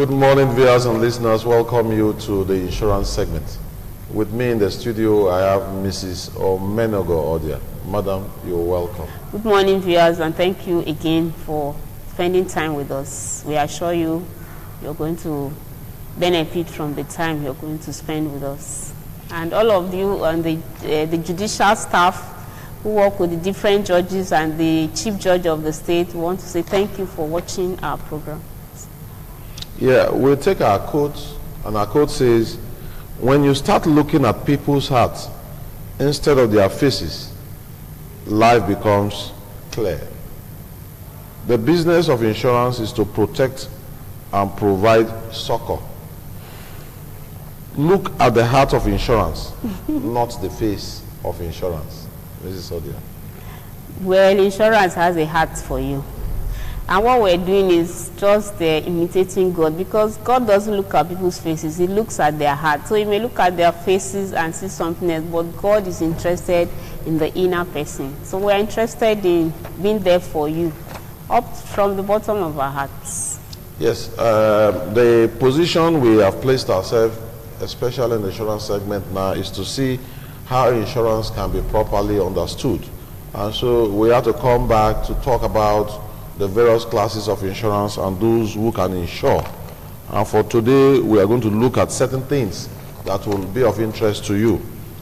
Good morning, viewers and listeners. Welcome you to the insurance segment. With me in the studio, I have Mrs. Omenogo Odia. Madam, you're welcome. Good morning, viewers, and thank you again for spending time with us. We assure you, you're going to benefit from the time you're going to spend with us. And all of you and the judicial staff who work with the different judges and the chief judge of the state, we want to say thank you for watching our program. Yeah, we'll take our quote, and our quote says, when you start looking at people's hearts instead of their faces, life becomes clear. The business of insurance is to protect and provide succor. Look at the heart of insurance, not the face of insurance. Mrs. Odia. Well, insurance has a heart for you. And what we're doing is just imitating God, because God doesn't look at people's faces, he looks at their heart. So you may look at their faces and see something else, but God is interested in the inner person. So we're interested in being there for you, up from the bottom of our hearts. Yes, the position we have placed ourselves, especially in the insurance segment now, is to see how insurance can be properly understood. And so we have to come back to talk about the various classes of insurance and those who can insure. And for today, we are going to look at certain things that will be of interest to you.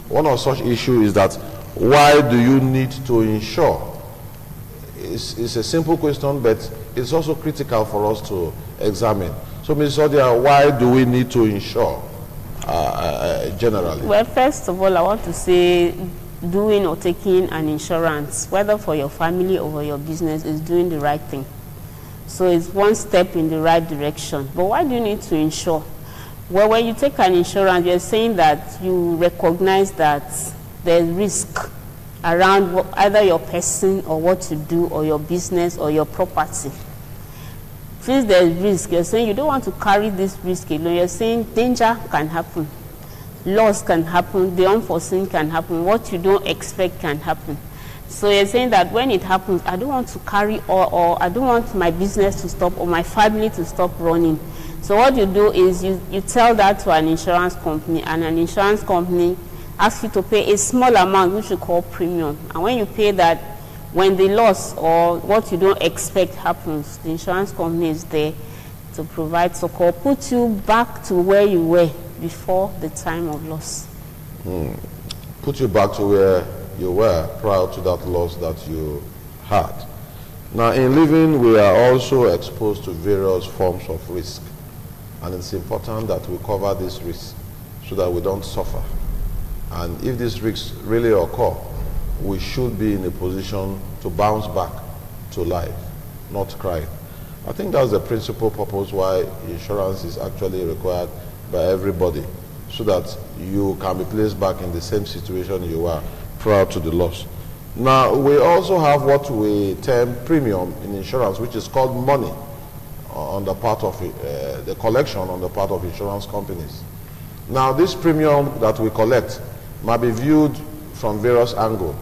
One of such issues is that, why do you need to insure? It's a simple question, but it's also critical for us to examine. So, Ms. Odia, why do we need to insure generally? Well, first of all, I want to say doing or taking an insurance, whether for your family or for your business, is doing the right thing. So it's one step in the right direction. But why do you need to insure? Well, when you take an insurance, you're saying that you recognize that there's risk around either your person or what you do, or your business or your property. Since there's risk, you're saying you don't want to carry this risk alone. You're saying danger can happen. Loss can happen, the unforeseen can happen, what you don't expect can happen. So you're saying that when it happens, I don't want to carry or I don't want my business to stop or my family to stop running. So what you do is you tell that to an insurance company, and an insurance company asks you to pay a small amount, which we call premium. And when you pay that, when the loss or what you don't expect happens, the insurance company is there to provide support, put you back to where you were before the time of loss. Put you back to where you were prior to that loss that you had. Now, in living, we are also exposed to various forms of risk, and it's important that we cover this risk so that we don't suffer. And if these risks really occur, we should be in a position to bounce back to life, not cry. I think that's the principal purpose why insurance is actually required by everybody, so that you can be placed back in the same situation you were prior to the loss. Now, we also have what we term premium in insurance, which is called money on the part of the collection on the part of insurance companies. Now, this premium that we collect might be viewed from various angles.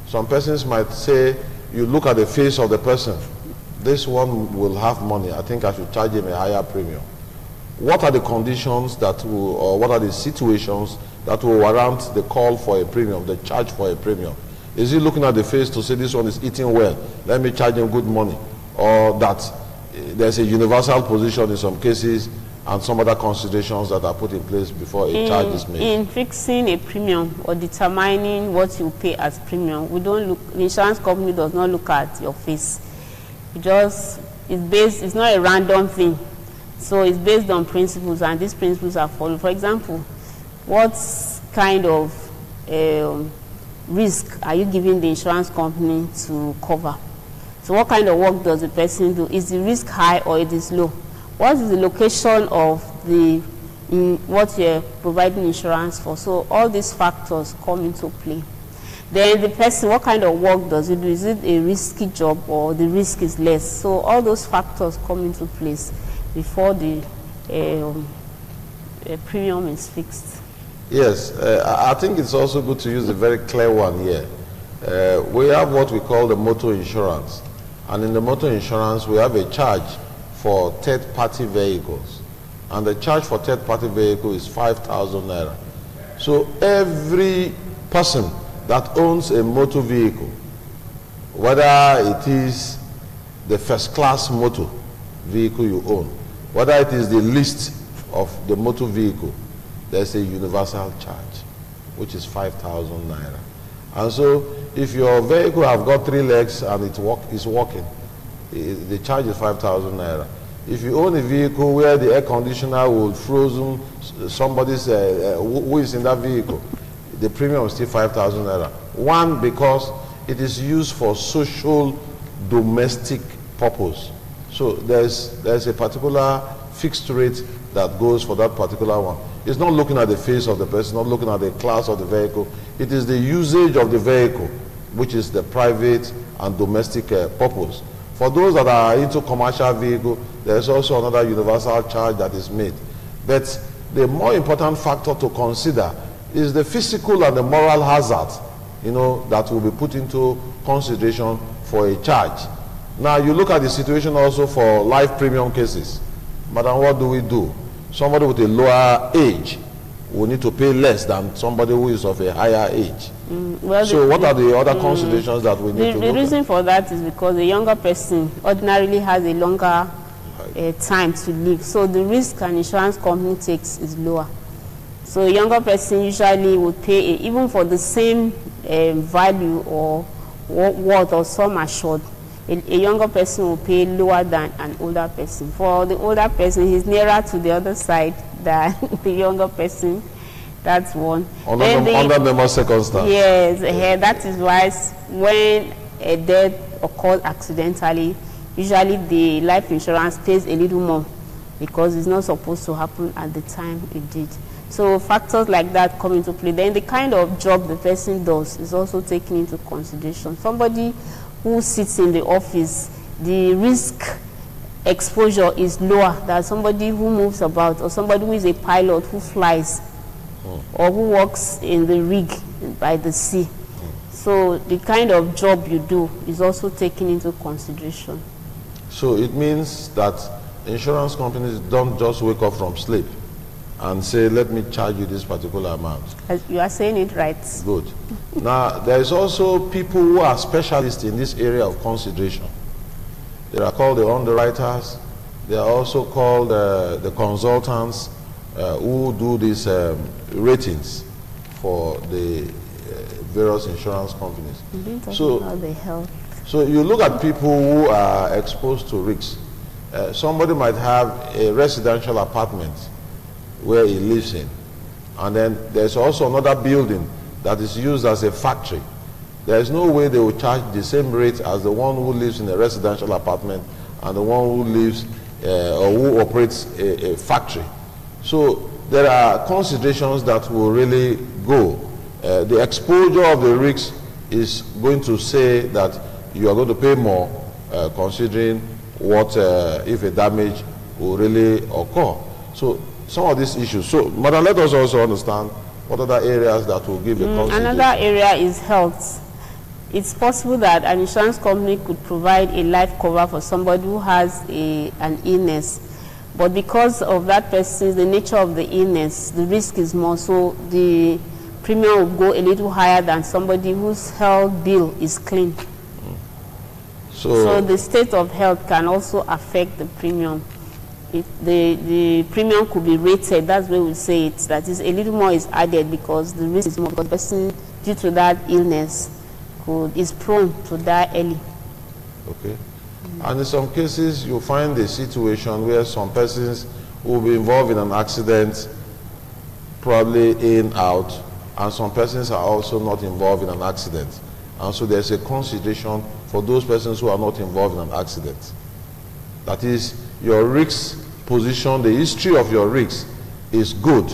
Some persons might say, you look at the face of the person, this one will have money, I think I should charge him a higher premium. What are the conditions that will, or what are the situations that will warrant the call for a premium, the charge for a premium? Is he looking at the face to say this one is eating well, let me charge him good money? Or that there's a universal position in some cases and some other considerations that are put in place before a charge is made? In fixing a premium or determining what you pay as premium, we don't look, the insurance company does not look at your face. It's not a random thing. So it's based on principles, and these principles are followed. For example, what kind of risk are you giving the insurance company to cover? So what kind of work does the person do? Is the risk high or it is low? What is the location of what you're providing insurance for? So all these factors come into play. Then the person, what kind of work does it do? Is it a risky job or the risk is less? So all those factors come into place before the premium is fixed. Yes, I think it's also good to use a very clear one here. We have what we call the motor insurance. And in the motor insurance, we have a charge for third-party vehicles. and the charge for third-party vehicle is 5,000 naira. So every person that owns a motor vehicle, whether it is the first-class motor vehicle you own, whether it is the list of the motor vehicle, there's a universal charge, which is 5,000 naira. And so if your vehicle have got 3 legs and it's walking, the charge is 5,000 naira. If you own a vehicle where the air conditioner will frozen somebody's who is in that vehicle, the premium is still 5,000 naira. One, because it is used for social domestic purpose. So there's a particular fixed rate that goes for that particular one. It's not looking at the face of the person, not looking at the class of the vehicle. It is the usage of the vehicle, which is the private and domestic purpose. For those that are into commercial vehicle, there's also another universal charge that is made. But the more important factor to consider is the physical and the moral hazard, that will be put into consideration for a charge. Now you look at the situation also for life premium cases. Madam, what do? Somebody with a lower age will need to pay less than somebody who is of a higher age. Well, so what are the other considerations that we need to look at? The reason for that is because a younger person ordinarily has a longer time to live. So the risk an insurance company takes is lower. So a younger person usually would pay, even for the same value or worth or sum assured, a younger person will pay lower than an older person. For the older person, he's nearer to the other side than the younger person. That's one. Under normal circumstances. Yes, that is why when a death occurs accidentally, usually the life insurance pays a little more because it's not supposed to happen at the time it did. So factors like that come into play. Then the kind of job the person does is also taken into consideration. Somebody who sits in the office, the risk exposure is lower than somebody who moves about, or somebody who is a pilot who flies, or who works in the rig by the sea. So the kind of job you do is also taken into consideration. So it means that insurance companies don't just wake up from sleep and say, let me charge you this particular amount. You are saying it right. Good. Now, there is also people who are specialists in this area of consideration. They are called the underwriters. They are also called the consultants who do these ratings for the various insurance companies. So you look at people who are exposed to risks. Somebody might have a residential apartment where he lives in, and then there's also another building that is used as a factory. There is no way they will charge the same rate as the one who lives in a residential apartment and the one who lives or who operates a factory. So there are considerations that will really go. The exposure of the risks is going to say that you are going to pay more, considering what if a damage will really occur. So some of these issues. So, Madam, let us also understand what other areas that will give a consideration. Another area is health. It's possible that an insurance company could provide a life cover for somebody who has an illness, but because of that person, the nature of the illness, the risk is more, so the premium will go a little higher than somebody whose health bill is clean. So the state of health can also affect the premium. The premium could be rated, that's where we say it, that is a little more is added because the risk is more, because the person due to that illness is prone to die early. Okay. And in some cases you find a situation where some persons will be involved in an accident, probably in, out, and some persons are also not involved in an accident. And so there's a consideration for those persons who are not involved in an accident. That is, your risk position, the history of your risk is good,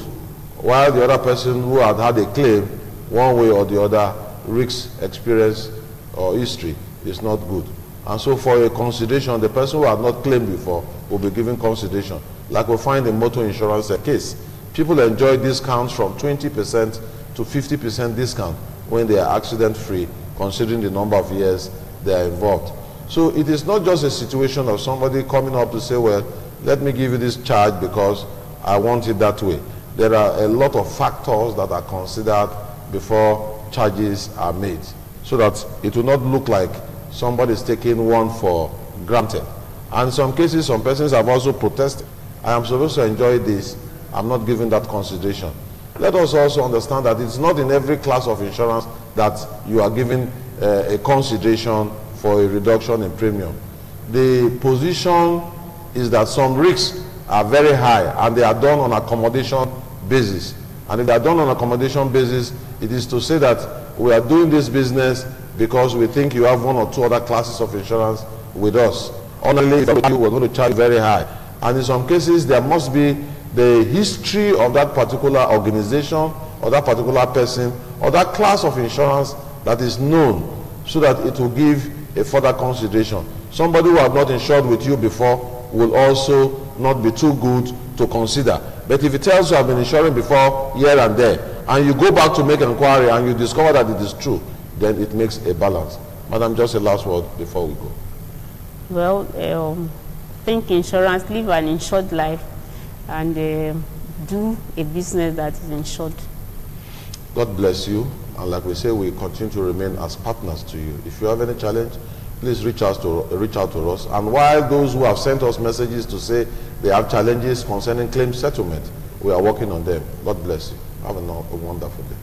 while the other person who had had a claim, one way or the other, risk experience or history is not good. And so for a consideration, the person who had not claimed before will be given consideration. Like we find in motor insurance case, people enjoy discounts from 20% to 50% discount when they are accident free, considering the number of years they are involved. So it is not just a situation of somebody coming up to say, well, let me give you this charge because I want it that way. There are a lot of factors that are considered before charges are made, so that it will not look like somebody is taking one for granted. And in some cases, some persons have also protested. I am supposed to enjoy this, I'm not giving that consideration. Let us also understand that it's not in every class of insurance that you are giving a consideration for a reduction in premium. The position is that some risks are very high and they are done on accommodation basis. And if they are done on accommodation basis, it is to say that we are doing this business because we think you have one or two other classes of insurance with us. Only if you were going to charge very high. And in some cases, there must be the history of that particular organization or that particular person or that class of insurance that is known, so that it will give a further consideration. Somebody who has not insured with you before will also not be too good to consider. But if it tells you I've been insuring before here and there, and you go back to make an inquiry and you discover that it is true, then it makes a balance. Madam, just a last word before we go. Well, think insurance, live an insured life, and do a business that is insured. God bless you. And like we say, we continue to remain as partners to you. If you have any challenge, please reach out to us. And while those who have sent us messages to say they have challenges concerning claim settlement, we are working on them. God bless you. Have a wonderful day.